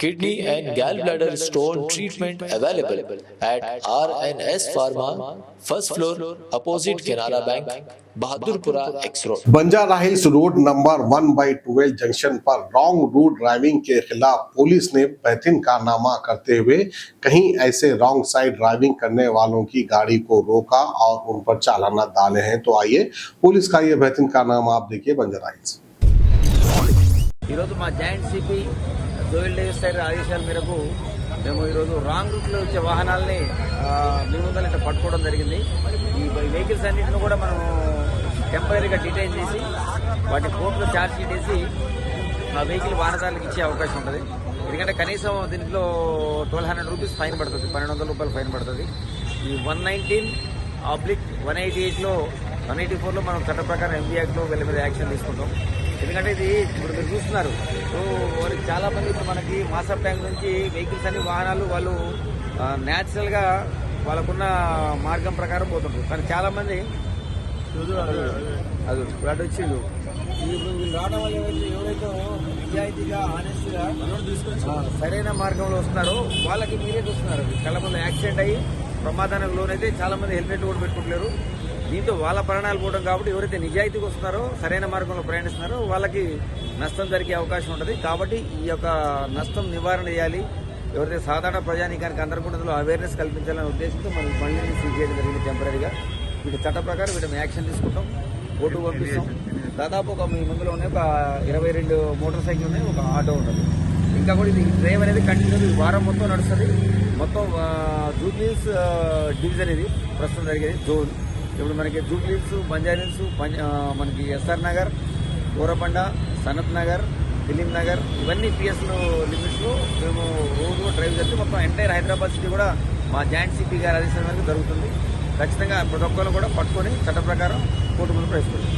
Kidney and gallbladder stone treatment available at RNS Pharma, first floor, opposite Canara Bank, Bahadurpura X Road. Banjara hills road number 1/12 junction पर wrong route driving के खिलाफ police ने बेहतरीन कारनामा करते हुए कहीं ऐसे रॉन्ग साइड ड्राइविंग करने वालों की गाड़ी को रोका और उन पर चालाना डाले हैं। तो आइए पुलिस का ये बेहतरीन कारनामा आप देखिए बंजारा हिल्स। ఈరోజు మా joint CP Joel Davis sir ఆదేశాల మేరకు మేము ఈరోజు రాంగ్ రూట్లో వచ్చే వాహనాలని మీ ముందర ఇట్లా పట్టుకోవడం జరిగింది. ఈ వెహికల్స్ అన్నింటిని కూడా మనం టెంపరీగా డిటైన్ చేసి వాటి కోర్టులో ఛార్జ్ షీట్ వేసి ఆ వెహికల్ వాహనదారులకు ఇచ్చే అవకాశం ఉంటుంది. ఎందుకంటే కనీసం దీంట్లో 1200 రూపీస్ ఫైన్ పడుతుంది, 1200 రూపాయలు ఫైన్ పడుతుంది. ఈ 119/188లో 184లో మనం చట్ట ప్రకారం ఎంబీ యాక్ట్లో వీళ్ళ మీద యాక్షన్ తీసుకుంటాం. ఎందుకంటే ఇది ఇప్పుడు మీరు చూస్తున్నారు, వాళ్ళకి చాలా మంది ఇప్పుడు మనకి మాసప్ ట్యాంక్ నుంచి వెహికల్స్ అన్ని వాహనాలు వాళ్ళు న్యాచురల్గా వాళ్ళకున్న మార్గం ప్రకారం పోతుంటారు. కానీ చాలా మంది అది అటు వచ్చిండు వీళ్ళు రావడం వల్ల ఎవరైతే నిజాయితీగా ఆనెస్ట్గా సరైన మార్గంలో వస్తున్నారో వాళ్ళకి మీరే చూస్తున్నారు కళ్ళ ముందు యాక్సిడెంట్ అయ్యి ప్రమాదానికి లోనైతే చాలా మంది హెల్మెట్ కూడా పెట్టుకుంటలేరు. దీంతో వాళ్ళ ప్రాణాలు పోవడం కాబట్టి ఎవరైతే నిజాయితీకి వస్తున్నారో సరైన మార్గంలో ప్రయాణిస్తున్నారో వాళ్ళకి నష్టం జరిగే అవకాశం ఉంటుంది. కాబట్టి ఈ యొక్క నష్టం నివారణ చేయాలి. ఎవరైతే సాధారణ ప్రజానీకానికి అందరూ కూడా ఇందులో అవేర్నెస్ కల్పించాలనే ఉద్దేశంతో మనం మళ్ళీ సీజ్ చేయడం జరిగింది టెంపరీగా. వీటి చట్ట ప్రకారం వీటిని యాక్షన్ తీసుకుంటాం, కోర్టుకు పంపిస్తాం. దాదాపు ఒక మీ ముందులో ఉన్నాయి ఒక 22 మోటార్ సైకిల్ ఉన్నాయి, ఒక ఆటో ఉంటుంది. ఇంకా కూడా ఇది డ్రైవ్ అనేది కంటిన్యూ ఈ వారం మొత్తం నడుస్తుంది. మొత్తం జూబ్లీహిల్స్ డివిజన్ ఇది ప్రస్తుతం జరిగేది జోన్. ఇప్పుడు మనకి జూబ్లీహిల్స్, బంజారాహిల్స్, మనకి ఎస్ఆర్ నగర్, కోరబండ, సనత్ నగర్, ఫిలిం నగర్ ఇవన్నీ పిఎస్లో లిమిట్స్లో మేము రోజు డ్రైవ్ చేస్తే మొత్తం ఎంటైర్ హైదరాబాద్ సిటీ కూడా మా జాయింట్ సిపి గారి ఆదేశాల మేరకు జరుగుతుంది. ఖచ్చితంగా ప్రతి ఒక్కరు కూడా పట్టుకొని చట్ట ప్రకారం కోర్టు ముందు ప్రవేశపెడతాం.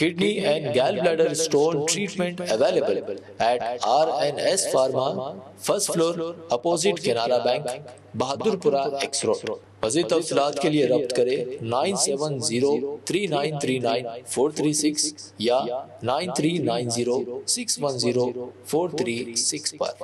Kidney and gallbladder stone treatment available at RNS Pharma, first floor, opposite Canara Bank, Bahadurpura X Road. मज़ीद तफ़सीलात के लिए रब्त करें 9703939436 या 9390610436 पर।